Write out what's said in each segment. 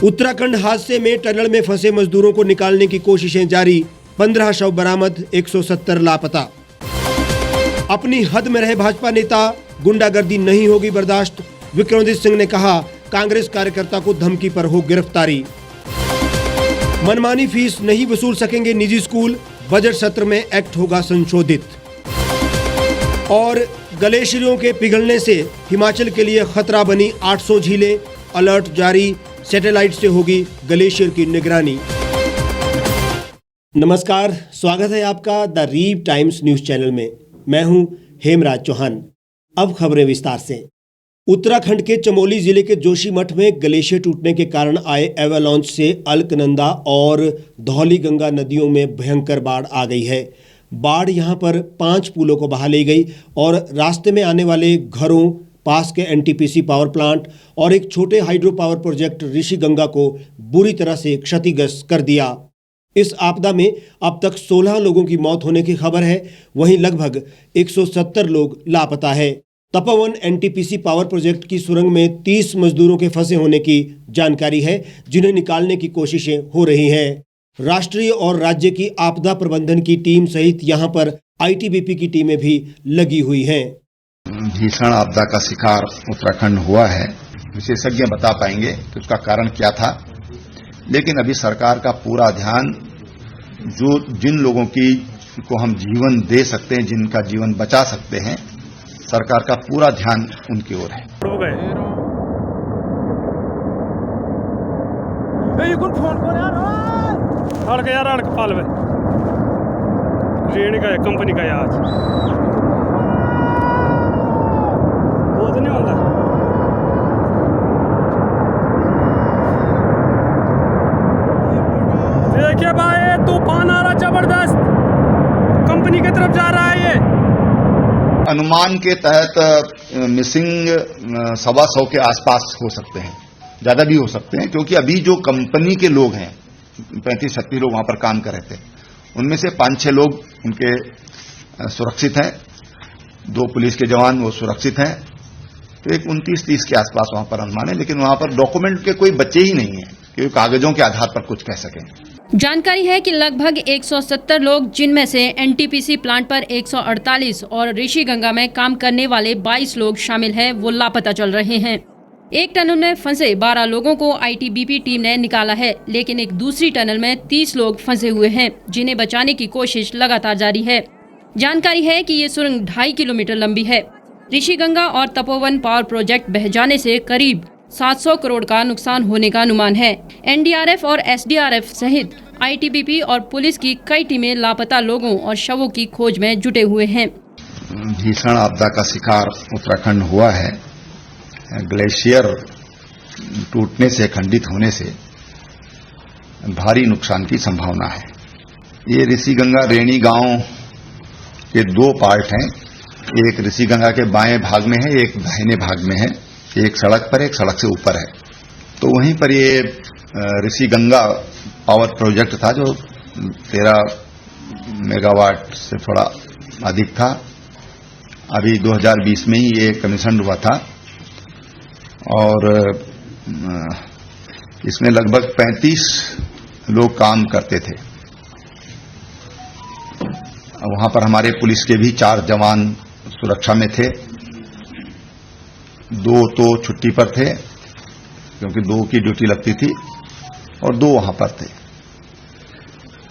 उत्तराखंड हादसे में टनल में फंसे मजदूरों को निकालने की कोशिशें जारी, 15 शव बरामद, 170 लापता। अपनी हद में रहे भाजपा नेता, गुंडागर्दी नहीं होगी बर्दाश्त, विक्रमादित्य सिंह ने कहा। कांग्रेस कार्यकर्ता को धमकी पर हो गिरफ्तारी। मनमानी फीस नहीं वसूल सकेंगे निजी स्कूल, बजट सत्र में एक्ट होगा संशोधित। और ग्लेशियरों के पिघलने से हिमाचल के लिए खतरा बनी 800 झीलें, अलर्ट जारी, सैटेलाइट से होगी ग्लेशियर की निगरानी। नमस्कार, स्वागत है आपका द रीव टाइम्स न्यूज चैनल में। मैं हूं हेमराज चौहान। अब खबरें विस्तार से। उत्तराखंड के चमोली जिले के जोशीमठ में ग्लेशियर टूटने के कारण आए एवालांच से अलकनंदा और धौलीगंगा नदियों में भयंकर बाढ़ आ गई है। बाढ़ यहां पर 5 पुलों को बहा ले गई और रास्ते में आने वाले घरों, पास के एनटीपीसी पावर प्लांट और एक छोटे हाइड्रो पावर प्रोजेक्ट ऋषिगंगा को बुरी तरह से क्षतिग्रस्त कर दिया। इस आपदा में अब तक 16 लोगों की मौत होने की खबर है, वहीं लगभग 170 लोग लापता है। तपोवन एनटीपीसी पावर प्रोजेक्ट की सुरंग में 30 मजदूरों के फंसे होने की जानकारी है, जिन्हें निकालने की कोशिशें हो रही हैं। राष्ट्रीय और राज्य की आपदा प्रबंधन की टीम सहित यहां पर आईटीबीपी की टीमें भी लगी हुई हैं। भीषण आपदा का शिकार उत्तराखंड हुआ है। विशेषज्ञ बता पाएंगे कि उसका कारण क्या था, लेकिन अभी सरकार का पूरा ध्यान जिन लोगों को हम जीवन दे सकते हैं, जिनका जीवन बचा सकते हैं, सरकार का पूरा ध्यान उनकी ओर है। रेणी का है, कंपनी का है आज तो नहीं होता। देखिए भाई, तूफान आ रहा जबरदस्त, कंपनी की तरफ जा रहा है। ये अनुमान के तहत मिसिंग 125 के आसपास हो सकते हैं, ज्यादा भी हो सकते हैं, क्योंकि अभी जो कंपनी के लोग हैं 35-36 लोग वहां पर काम कर रहे थे, उनमें से 5-6 लोग उनके सुरक्षित हैं, 2 पुलिस के जवान वो सुरक्षित हैं, तो एक 29-30 के आसपास वहां पर अनुमान है। लेकिन वहां पर डॉक्यूमेंट के कोई बच्चे ही नहीं है कि कागजों के आधार पर कुछ कह सकें। जानकारी है कि लगभग 170 लोग, जिनमें से एनटीपीसी प्लांट पर 148 और ऋषिगंगा में काम करने वाले 22 लोग शामिल हैं, वो लापता चल रहे हैं। एक टनल में फंसे 12 लोगों को आईटीबीपी टीम ने निकाला है, लेकिन एक दूसरी टनल में 30 लोग फंसे हुए हैं, जिन्हें बचाने की कोशिश लगातार जारी है। जानकारी है कि ये सुरंग 2.5 किलोमीटर लंबी है। ऋषिगंगा और तपोवन पावर प्रोजेक्ट बह जाने से करीब 700 करोड़ का नुकसान होने का अनुमान है। एनडीआरएफ और एसडीआरएफ सहित आईटीबीपी और पुलिस की कई टीमें लापता लोगों और शवों की खोज में जुटे हुए हैं। भीषण आपदा का शिकार उत्तराखंड हुआ है। ग्लेशियर टूटने से, खंडित होने से भारी नुकसान की संभावना है। ये ऋषिगंगा रेणी गांव के 2 पार्ट हैं। एक ऋषिगंगा के बाएं भाग में है, एक दाहिने भाग में है। एक सड़क पर, एक सड़क से ऊपर है। तो वहीं पर ये ऋषिगंगा पावर प्रोजेक्ट था, जो 13 मेगावाट से थोड़ा अधिक था। अभी 2020 में ही ये कमीशन हुआ था और इसमें लगभग 35 लोग काम करते थे। वहां पर हमारे पुलिस के भी 4 जवान सुरक्षा में थे, 2 तो छुट्टी पर थे क्योंकि 2 की ड्यूटी लगती थी और 2 वहां पर थे।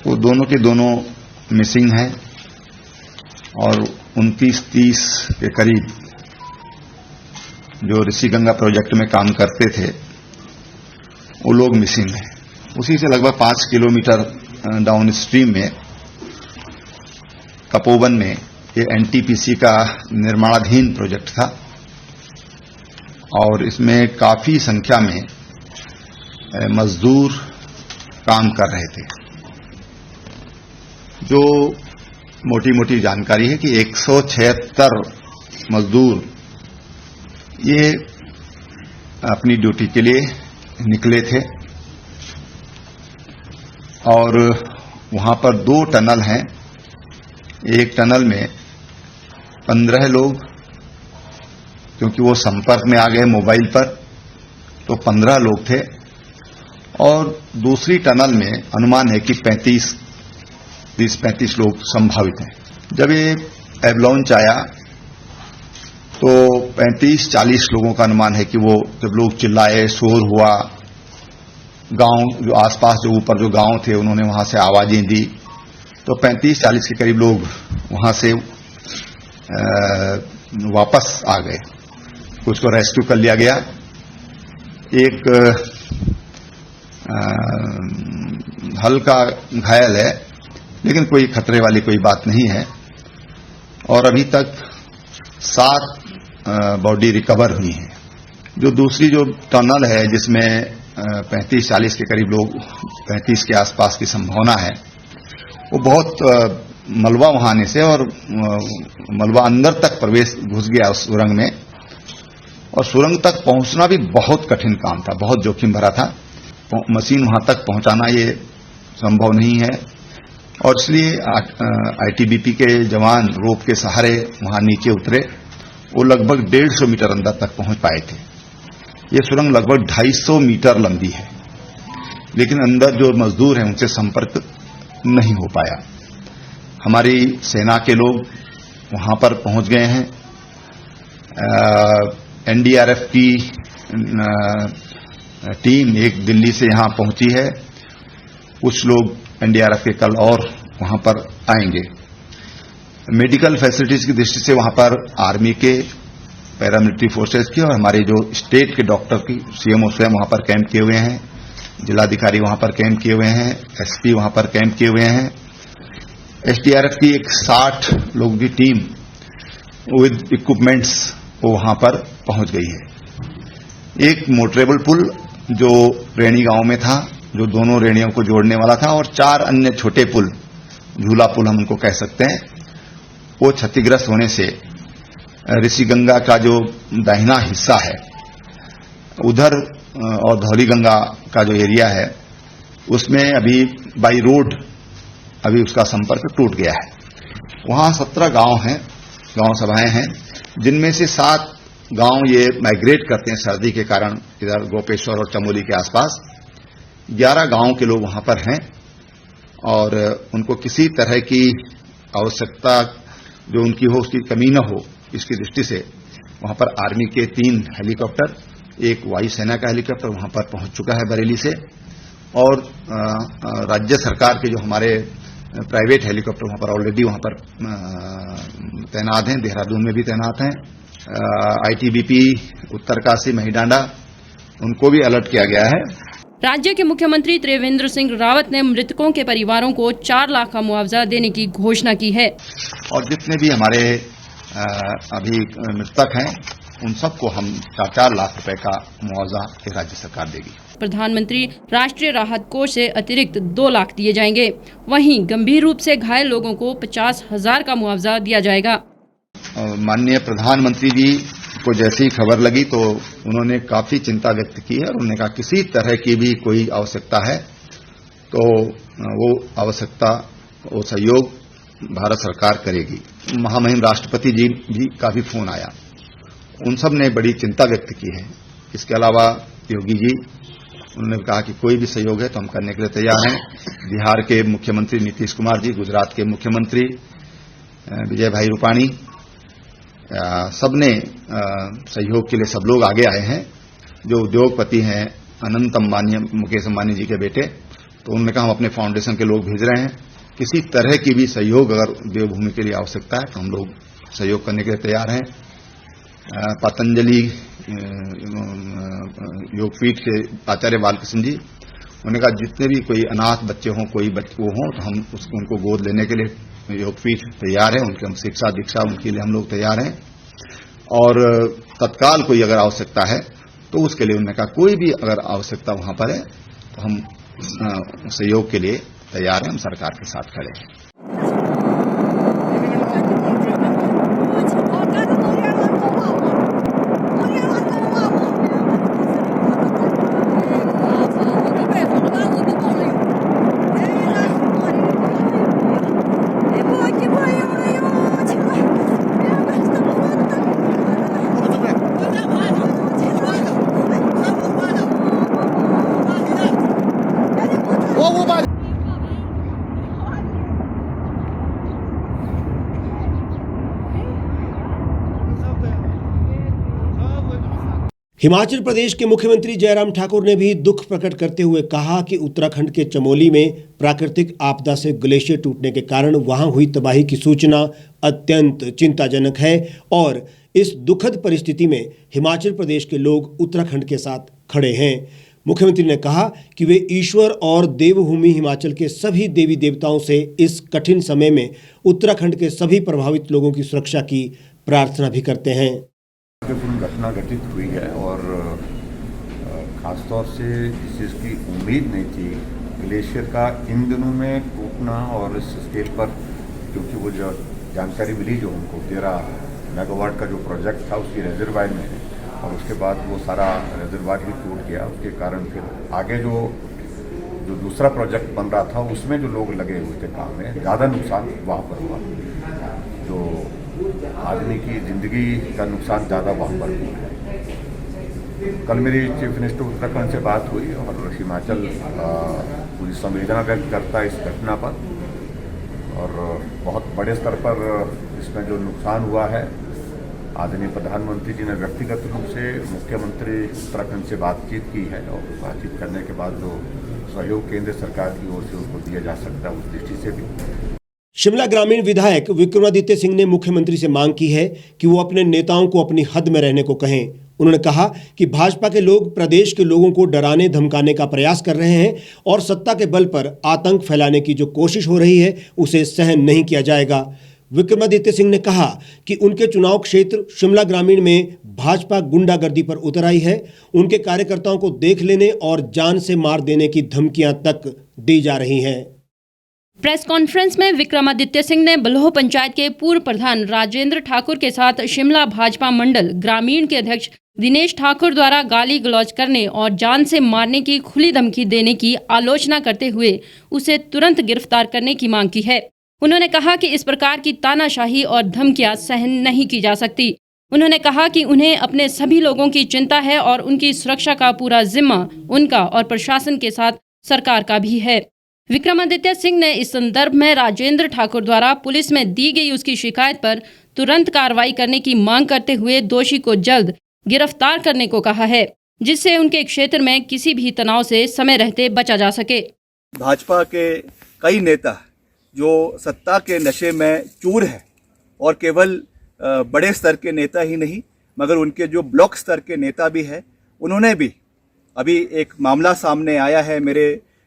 तो दोनों के दोनों मिसिंग हैं और 29-30 के करीब जो ऋषिगंगा प्रोजेक्ट में काम करते थे, वो लोग मिसिंग हैं। उसी से लगभग 5 किलोमीटर डाउन स्ट्रीम में तपोवन में ये एनटीपीसी का निर्माणाधीन प्रोजेक्ट था और इसमें काफी संख्या में मजदूर काम कर रहे थे। जो मोटी मोटी जानकारी है कि 176 मजदूर ये अपनी ड्यूटी के लिए निकले थे और वहां पर 2 टनल हैं। एक टनल में 15 लोग, क्योंकि वो संपर्क में आ गए मोबाइल पर, तो 15 लोग थे और दूसरी टनल में अनुमान है कि 35 लोग संभावित हैं। जब ये एवलांच आया तो 35-40 लोगों का अनुमान है कि वो जब लोग चिल्लाए, शोर हुआ, गांव जो आसपास जो ऊपर जो गांव थे उन्होंने वहां से आवाजें दी, तो 35-40 के करीब लोग वहां से वापस आ गए। कुछ को रेस्क्यू कर लिया गया। एक हल्का घायल है, लेकिन कोई खतरे वाली कोई बात नहीं है। और अभी तक 7 बॉडी रिकवर हुई है। जो दूसरी जो टनल है जिसमें 35-40 के करीब लोग, 35 के आसपास की संभावना है, वो बहुत मलबा वहां आने से और मलबा अंदर तक प्रवेश घुस गया उस सुरंग में, और सुरंग तक पहुंचना भी बहुत कठिन काम था, बहुत जोखिम भरा था। मशीन वहां तक पहुंचाना ये संभव नहीं है, और इसलिए आईटीबीपी के जवान रोप के सहारे वहां नीचे उतरे। वो लगभग 150 मीटर अंदर तक पहुंच पाए थे। ये सुरंग लगभग 250 मीटर लंबी है, लेकिन अंदर जो मजदूर हैं उनसे संपर्क नहीं हो पाया। हमारी सेना के लोग वहां पर पहुंच गए हैं। एनडीआरएफ की टीम एक दिल्ली से यहां पहुंची है। कुछ लोग एनडीआरएफ के कल और वहां पर आएंगे। मेडिकल फैसिलिटीज की दृष्टि से वहां पर आर्मी के, पैरामिलिट्री फोर्सेज की और हमारे जो स्टेट के डॉक्टर की सीएमओ स्वयं वहां पर कैंप किए हुए हैं, जिलाधिकारी वहां पर कैंप किए हुए हैं, एसपी वहां पर कैंप किए हुए हैं। एसडीआरएफ की एक 60 लोगों की टीम विद इक्विपमेंट्स वो वहां पर पहुंच गई है। एक मोटरेबल पुल जो रेणी गांव में था, जो दोनों रेणियों को जोड़ने वाला था, और 4 अन्य छोटे पुल, झूला पुल हम उनको कह सकते हैं, वो क्षतिग्रस्त होने से ऋषिगंगा का जो दाहिना हिस्सा है उधर और धौली गंगा का जो एरिया है उसमें अभी बाई रोड अभी उसका संपर्क टूट गया है। वहां 17 गांव हैं, गांव सभाएं हैं, जिनमें से 7 गांव ये माइग्रेट करते हैं सर्दी के कारण इधर गोपेश्वर और चमोली के आसपास। 11 गांव के लोग वहां पर हैं और उनको किसी तरह की आवश्यकता जो उनकी हो उसकी कमी न हो, इसकी दृष्टि से वहां पर आर्मी के 3 हेलीकॉप्टर, एक वायुसेना का हेलीकॉप्टर वहां पर पहुंच चुका है बरेली से, और राज्य सरकार के जो हमारे प्राइवेट हेलीकॉप्टर वहां पर ऑलरेडी वहां पर तैनात हैं, देहरादून में भी तैनात हैं। आईटीबीपी उत्तरकाशी, महिडांडा, उनको भी अलर्ट किया गया है। राज्य के मुख्यमंत्री त्रिवेंद्र सिंह रावत ने मृतकों के परिवारों को 4 लाख का मुआवजा देने की घोषणा की है। और जितने भी हमारे अभी मृतक हैं उन सबको हम 4-4 लाख रुपए का मुआवजा राज्य सरकार देगी। प्रधानमंत्री राष्ट्रीय राहत कोष से अतिरिक्त 2 लाख दिए जाएंगे। वहीं गंभीर रूप से घायल लोगों को 50,000 का मुआवजा दिया जाएगा। माननीय प्रधानमंत्री जी को जैसी खबर लगी तो उन्होंने काफी चिंता व्यक्त की है और उन्होंने कहा किसी तरह की भी कोई आवश्यकता है तो वो आवश्यकता, वो सहयोग भारत सरकार करेगी। महामहिम राष्ट्रपति जी भी का भी फोन आया, उन सब ने बड़ी चिंता व्यक्त की है। इसके अलावा योगी जी, उन्होंने कहा कि कोई भी सहयोग है तो हम करने के लिए तैयार हैं। बिहार के मुख्यमंत्री नीतीश कुमार जी, गुजरात के मुख्यमंत्री विजय भाई रूपाणी, सबने सहयोग के लिए सब लोग आगे आए हैं। जो उद्योगपति हैं अनंत अंबानी, मुकेश अंबानी जी के बेटे, तो उन्होंने कहा हम अपने फाउंडेशन के लोग भेज रहे हैं, किसी तरह की भी सहयोग अगर देवभूमि के लिए आवश्यकता है तो हम लोग सहयोग करने के लिए तैयार हैं। पतंजलि योगपीठ के आचार्य बालकृष्ण जी, उन्होंने कहा जितने भी कोई अनाथ बच्चे हों, कोई बच्चे वो हों, तो हम उनको गोद लेने के लिए योगपीठ तैयार है, उनकी हम शिक्षा दीक्षा उनके लिए हम लोग तैयार हैं। और तत्काल कोई अगर आवश्यकता है तो उसके लिए उन्होंने कहा कोई भी अगर आवश्यकता वहां पर है तो हम सहयोग के लिए तैयार हैं, हम सरकार के साथ खड़े हैं। हिमाचल प्रदेश के मुख्यमंत्री जयराम ठाकुर ने भी दुख प्रकट करते हुए कहा कि उत्तराखंड के चमोली में प्राकृतिक आपदा से ग्लेशियर टूटने के कारण वहां हुई तबाही की सूचना अत्यंत चिंताजनक है और इस दुखद परिस्थिति में हिमाचल प्रदेश के लोग उत्तराखंड के साथ खड़े हैं। मुख्यमंत्री ने कहा कि वे ईश्वर और देवभूमि हिमाचल के सभी देवी देवताओं से इस कठिन समय में उत्तराखंड के सभी प्रभावित लोगों की सुरक्षा की प्रार्थना भी करते हैं। पूर्ण घटना घटित हुई है और ख़ासतौर से इस चीज़ की उम्मीद नहीं थी ग्लेशियर का इन दिनों में टूटना और इस स्केल पर, क्योंकि वो जो जानकारी मिली जो हमको 13 मेगावाट का जो प्रोजेक्ट था उसकी रिजर्वायर में, और उसके बाद वो सारा रिजर्वायर ही टूट गया। उसके कारण फिर आगे जो दूसरा प्रोजेक्ट बन रहा था उसमें जो लोग लगे हुए थे काम में, ज़्यादा नुकसान वहाँ पर हुआ। जो आदमी की ज़िंदगी का नुकसान ज़्यादा वहाँ पर हुआ है। कल मेरी चीफ मिनिस्टर उत्तराखंड से बात हुई और हिमाचल पूरी संवेदना व्यक्त करता है इस घटना पर, और बहुत बड़े स्तर पर इसमें जो नुकसान हुआ है आदरणीय प्रधानमंत्री जी ने व्यक्तिगत रूप से मुख्यमंत्री उत्तराखंड से बातचीत की है, और बातचीत करने के बाद जो सहयोग केंद्र सरकार की ओर से उनको दिया जा सकता है उस दृष्टि से भी। शिमला ग्रामीण विधायक विक्रमादित्य सिंह ने मुख्यमंत्री से मांग की है कि वो अपने नेताओं को अपनी हद में रहने को कहें। उन्होंने कहा कि भाजपा के लोग प्रदेश के लोगों को डराने धमकाने का प्रयास कर रहे हैं और सत्ता के बल पर आतंक फैलाने की जो कोशिश हो रही है उसे सहन नहीं किया जाएगा। विक्रमादित्य सिंह ने कहा कि उनके चुनाव क्षेत्र शिमला ग्रामीण में भाजपा गुंडागर्दी पर उतर आई है। उनके कार्यकर्ताओं को देख लेने और जान से मार देने की धमकियां तक दी जा रही हैं। प्रेस कॉन्फ्रेंस में विक्रमादित्य सिंह ने बलोह पंचायत के पूर्व प्रधान राजेंद्र ठाकुर के साथ शिमला भाजपा मंडल ग्रामीण के अध्यक्ष दिनेश ठाकुर द्वारा गाली गलौज करने और जान से मारने की खुली धमकी देने की आलोचना करते हुए उसे तुरंत गिरफ्तार करने की मांग की है। उन्होंने कहा कि इस प्रकार की तानाशाही और धमकियां सहन नहीं की जा सकती। उन्होंने कहा कि उन्हें अपने सभी लोगों की चिंता है और उनकी सुरक्षा का पूरा जिम्मा उनका और प्रशासन के साथ सरकार का भी है। विक्रमादित्य सिंह ने इस संदर्भ में राजेंद्र ठाकुर द्वारा पुलिस में दी गई उसकी शिकायत पर तुरंत कार्रवाई करने की मांग करते हुए दोषी को जल्द गिरफ्तार करने को कहा है, जिससे उनके क्षेत्र में किसी भी तनाव से समय रहते बचा जा सके। भाजपा के कई नेता जो सत्ता के नशे में चूर हैं, और केवल बड़े स्तर के नेता ही नहीं मगर उनके जो ब्लॉक स्तर के नेता भी हैं, उन्होंने भी अभी एक मामला सामने आया है मेरे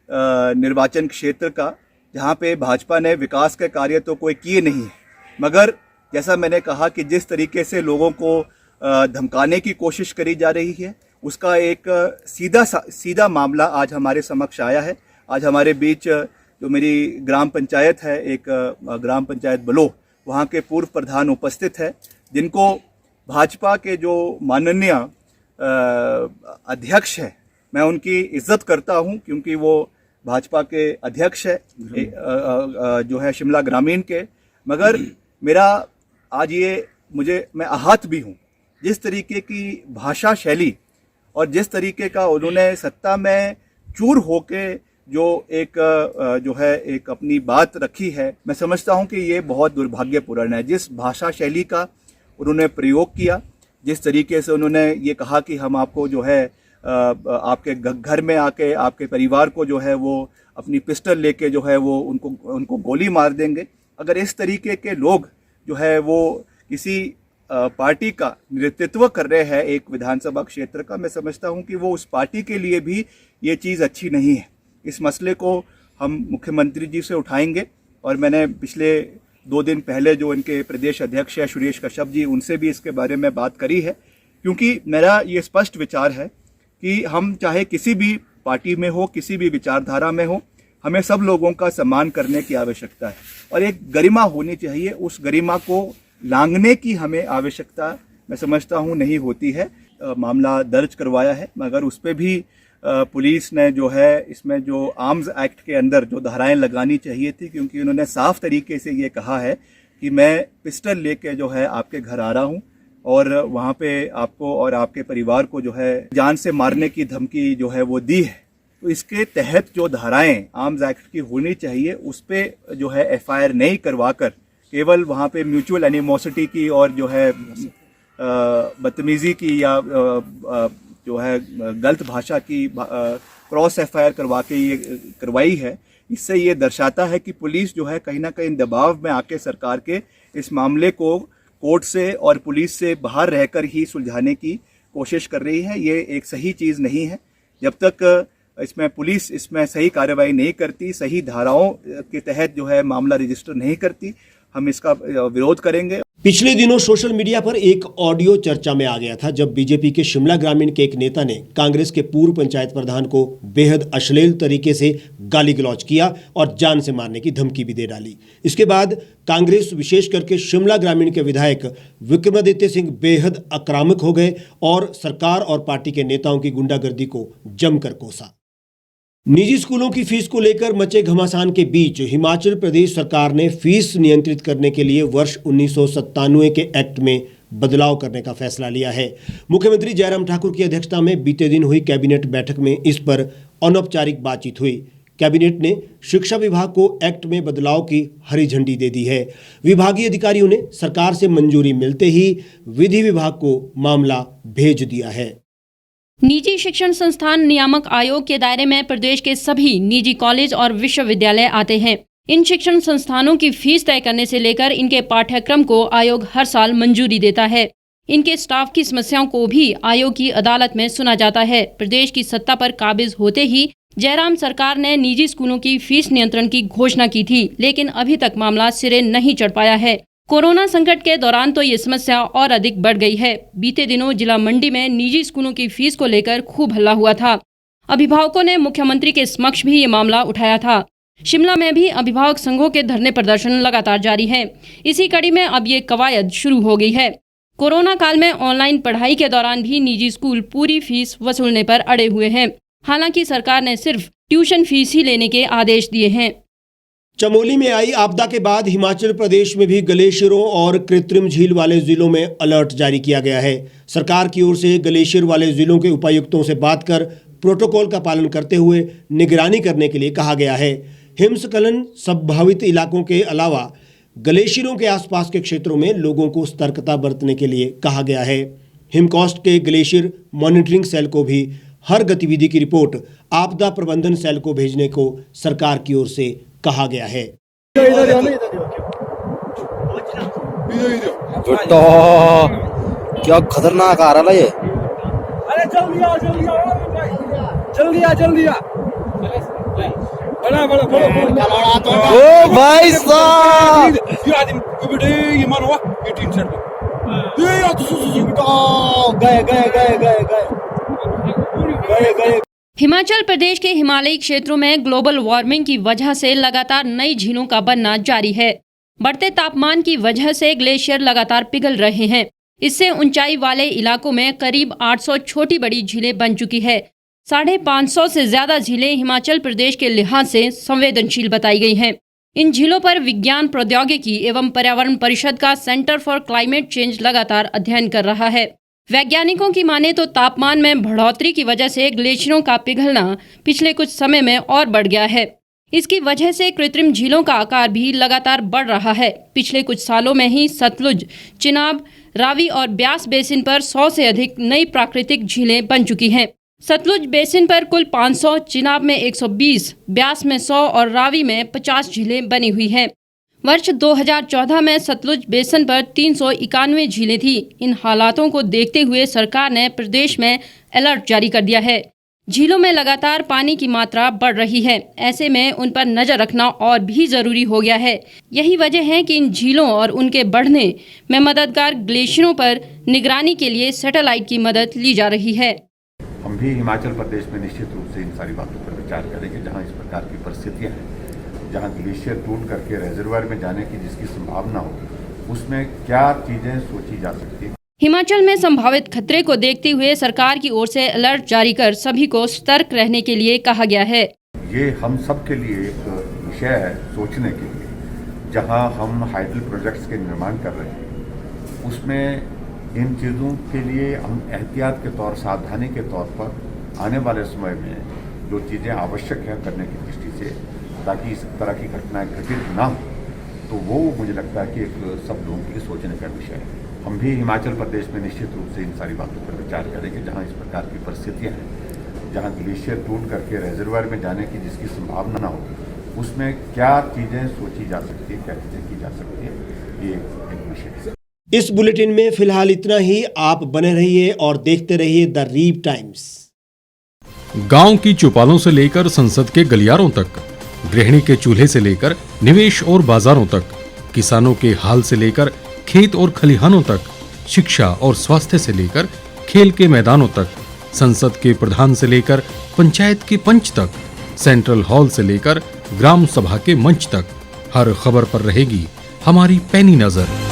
निर्वाचन क्षेत्र का, जहां पे भाजपा ने विकास के कार्य तो कोई किए नहीं है, मगर जैसा मैंने कहा कि जिस तरीके से लोगों को धमकाने की कोशिश करी जा रही है उसका एक सीधा मामला आज हमारे समक्ष आया है। आज हमारे बीच जो मेरी ग्राम पंचायत है, एक ग्राम पंचायत बलोह, वहाँ के पूर्व प्रधान उपस्थित है, जिनको भाजपा के जो माननीय अध्यक्ष है, मैं उनकी इज्जत करता हूँ क्योंकि वो भाजपा के अध्यक्ष है जो है शिमला ग्रामीण के, मगर मेरा आज मैं आहत भी हूँ जिस तरीके की भाषा शैली और जिस तरीके का उन्होंने सत्ता में चूर होके जो है एक अपनी बात रखी है, मैं समझता हूं कि ये बहुत दुर्भाग्यपूर्ण है। जिस भाषा शैली का उन्होंने प्रयोग किया, जिस तरीके से उन्होंने ये कहा कि हम आपको जो है आपके घर में आके आपके परिवार को जो है वो अपनी पिस्टल लेके जो है वो उनको गोली मार देंगे। अगर इस तरीके के लोग जो है वो किसी पार्टी का नेतृत्व कर रहे हैं एक विधानसभा क्षेत्र का, मैं समझता हूं कि वो उस पार्टी के लिए भी ये चीज़ अच्छी नहीं है। इस मसले को हम मुख्यमंत्री जी से उठाएंगे, और मैंने पिछले 2 दिन पहले जो इनके प्रदेश अध्यक्ष है सुरेश कश्यप जी, उनसे भी इसके बारे में बात करी है, क्योंकि मेरा ये स्पष्ट विचार है कि हम चाहे किसी भी पार्टी में हो, किसी भी विचारधारा में हो, हमें सब लोगों का सम्मान करने की आवश्यकता है और एक गरिमा होनी चाहिए। उस गरिमा को लांघने की हमें आवश्यकता मैं समझता हूँ नहीं होती है। मामला दर्ज करवाया है, मगर उस पर भी पुलिस ने जो है इसमें जो आर्म्स एक्ट के अंदर जो धाराएं लगानी चाहिए थी, क्योंकि उन्होंने साफ तरीके से ये कहा है कि मैं पिस्टल लेके जो है आपके घर आ रहा हूँ और वहाँ पे आपको और आपके परिवार को जो है जान से मारने की धमकी जो है वो दी है। तो इसके तहत जो धाराएं आर्म्स एक्ट की होनी चाहिए उस पर जो है FIR नहीं करवाकर केवल वहाँ पे म्यूचुअल एनिमोसिटी की और जो है बदतमीजी की या जो है गलत भाषा की क्रॉस एफआईआर करवा के ये करवाई है, इससे ये दर्शाता है कि पुलिस जो है कहीं ना कहीं दबाव में आके सरकार के इस मामले को कोर्ट से और पुलिस से बाहर रहकर ही सुलझाने की कोशिश कर रही है। ये एक सही चीज़ नहीं है। जब तक इसमें पुलिस इसमें सही कार्रवाई नहीं करती, सही धाराओं के तहत जो है मामला रजिस्टर नहीं करती, हम इसका विरोध करेंगे। पिछले दिनों सोशल मीडिया पर एक ऑडियो चर्चा में आ गया था, जब बीजेपी के शिमला ग्रामीण के एक नेता ने कांग्रेस के पूर्व पंचायत प्रधान को बेहद अश्लील तरीके से गाली गलौज किया और जान से मारने की धमकी भी दे डाली। इसके बाद कांग्रेस, विशेष करके शिमला ग्रामीण के विधायक विक्रमादित्य सिंह बेहद आक्रामक हो गए और सरकार और पार्टी के नेताओं की गुंडागर्दी को जमकर कोसा। निजी स्कूलों की फीस को लेकर मचे घमासान के बीच हिमाचल प्रदेश सरकार ने फीस नियंत्रित करने के लिए वर्ष 1997 के एक्ट में बदलाव करने का फैसला लिया है। मुख्यमंत्री जयराम ठाकुर की अध्यक्षता में बीते दिन हुई कैबिनेट बैठक में इस पर अनौपचारिक बातचीत हुई। कैबिनेट ने शिक्षा विभाग को एक्ट में बदलाव की हरी झंडी दे दी है। विभागीय अधिकारियों ने सरकार से मंजूरी मिलते ही विधि विभाग को मामला भेज दिया है। निजी शिक्षण संस्थान नियामक आयोग के दायरे में प्रदेश के सभी निजी कॉलेज और विश्वविद्यालय आते हैं। इन शिक्षण संस्थानों की फीस तय करने से लेकर इनके पाठ्यक्रम को आयोग हर साल मंजूरी देता है। इनके स्टाफ की समस्याओं को भी आयोग की अदालत में सुना जाता है। प्रदेश की सत्ता पर काबिज होते ही जयराम सरकार ने निजी स्कूलों की फीस नियंत्रण की घोषणा की थी, लेकिन अभी तक मामला सिरे नहीं चढ़ पाया है। कोरोना संकट के दौरान तो ये समस्या और अधिक बढ़ गई है। बीते दिनों जिला मंडी में निजी स्कूलों की फीस को लेकर खूब हल्ला हुआ था। अभिभावकों ने मुख्यमंत्री के समक्ष भी ये मामला उठाया था। शिमला में भी अभिभावक संघों के धरने प्रदर्शन लगातार जारी है। इसी कड़ी में अब ये कवायद शुरू हो गई है। कोरोना काल में ऑनलाइन पढ़ाई के दौरान भी निजी स्कूल पूरी फीस वसूलने पर अड़े हुए हैं। हालांकि सरकार ने सिर्फ ट्यूशन फीस ही लेने के आदेश दिए हैं। चमोली में आई आपदा के बाद हिमाचल प्रदेश में भी ग्लेशियरों और कृत्रिम झील वाले जिलों में अलर्ट जारी किया गया है। सरकार की ओर से ग्लेशियर वाले जिलों के उपायुक्तों से बात कर प्रोटोकॉल का पालन करते हुए निगरानी करने के लिए कहा गया है। हिमस्खलन संभावित इलाकों के अलावा ग्लेशियरों के आसपास के क्षेत्रों में लोगों को सतर्कता बरतने के लिए कहा गया है। हिमकॉस्ट के ग्लेशियर मॉनिटरिंग सेल को भी हर गतिविधि की रिपोर्ट आपदा प्रबंधन सेल को भेजने को सरकार की ओर से कहा गया है। बेटा क्या खतरनाक आ रहा है ये। अरे जल्दी आ बड़ा ओ भाई साहब गए। हिमाचल प्रदेश के हिमालयी क्षेत्रों में ग्लोबल वार्मिंग की वजह से लगातार नई झीलों का बनना जारी है। बढ़ते तापमान की वजह से ग्लेशियर लगातार पिघल रहे हैं। इससे ऊंचाई वाले इलाकों में करीब 800 छोटी बड़ी झीलें बन चुकी है। 550 से ज्यादा झीलें हिमाचल प्रदेश के लिहाज से संवेदनशील बताई गई हैं। इन झीलों पर विज्ञान प्रौद्योगिकी एवं पर्यावरण परिषद का सेंटर फॉर क्लाइमेट चेंज लगातार अध्ययन कर रहा है। वैज्ञानिकों की माने तो तापमान में बढ़ोतरी की वजह से ग्लेशियरों का पिघलना पिछले कुछ समय में और बढ़ गया है। इसकी वजह से कृत्रिम झीलों का आकार भी लगातार बढ़ रहा है। पिछले कुछ सालों में ही सतलुज, चिनाब, रावी और ब्यास बेसिन पर 100 से अधिक नई प्राकृतिक झीलें बन चुकी हैं। सतलुज बेसिन पर कुल 500, चिनाब में 120, ब्यास में 100 और रावी में 50 झीलें बनी हुई हैं। वर्ष 2014 में सतलुज बेसिन पर 391 झीलें थी। इन हालातों को देखते हुए सरकार ने प्रदेश में अलर्ट जारी कर दिया है। झीलों में लगातार पानी की मात्रा बढ़ रही है। ऐसे में उन पर नजर रखना और भी जरूरी हो गया है। यही वजह है कि इन झीलों और उनके बढ़ने में मददगार ग्लेशियरों पर निगरानी के लिए सैटेलाइट की मदद ली जा रही है। हम भी हिमाचल प्रदेश में निश्चित रूप से इन सारी बातों पर विचार करेंगे। जहाँ इस प्रकार की परिस्थितियाँ हैं, जहाँ ग्लेशियर टूट करके रेजर्वायर में जाने की जिसकी संभावना हो, उसमें क्या चीज़ें सोची जा सकती है। हिमाचल में संभावित खतरे को देखते हुए सरकार की ओर से अलर्ट जारी कर सभी को सतर्क रहने के लिए कहा गया है। ये हम सब के लिए एक विषय है सोचने के लिए। जहाँ हम हाइडल प्रोजेक्ट्स के निर्माण कर रहे हैं, उसमें इन चीज़ों के लिए हम एहतियात के तौर, सावधानी के तौर पर आने वाले समय में जो चीज़ें आवश्यक हैं करने की दृष्टि से, ताकि इस तरह की घटनाएं घटित ना हो, तो वो मुझे लगता है कि एक सब लोगों के लिए सोचने का विषय है। हम भी हिमाचल प्रदेश में निश्चित रूप से इन सारी बातों पर विचार करेंगे। जहाँ इस प्रकार की परिस्थितियाँ हैं, जहाँ ग्लेशियर टूट करके रेजर्वायर में जाने की जिसकी संभावना ना हो, उसमें क्या चीज़ें सोची जा सकती है, क्या चीज़ें की जा सकती है, ये एक विषय है। इस बुलेटिन में फिलहाल इतना ही। आप बने रहिए और देखते रहिए द रीप टाइम्स। गांव की चौपालों से लेकर संसद के गलियारों तक, गृहिणी के चूल्हे से लेकर निवेश और बाजारों तक, किसानों के हाल से लेकर खेत और खलिहानों तक, शिक्षा और स्वास्थ्य से लेकर खेल के मैदानों तक, संसद के प्रधान से लेकर पंचायत के पंच तक, सेंट्रल हॉल से लेकर ग्राम सभा के मंच तक, हर खबर पर रहेगी हमारी पैनी नजर।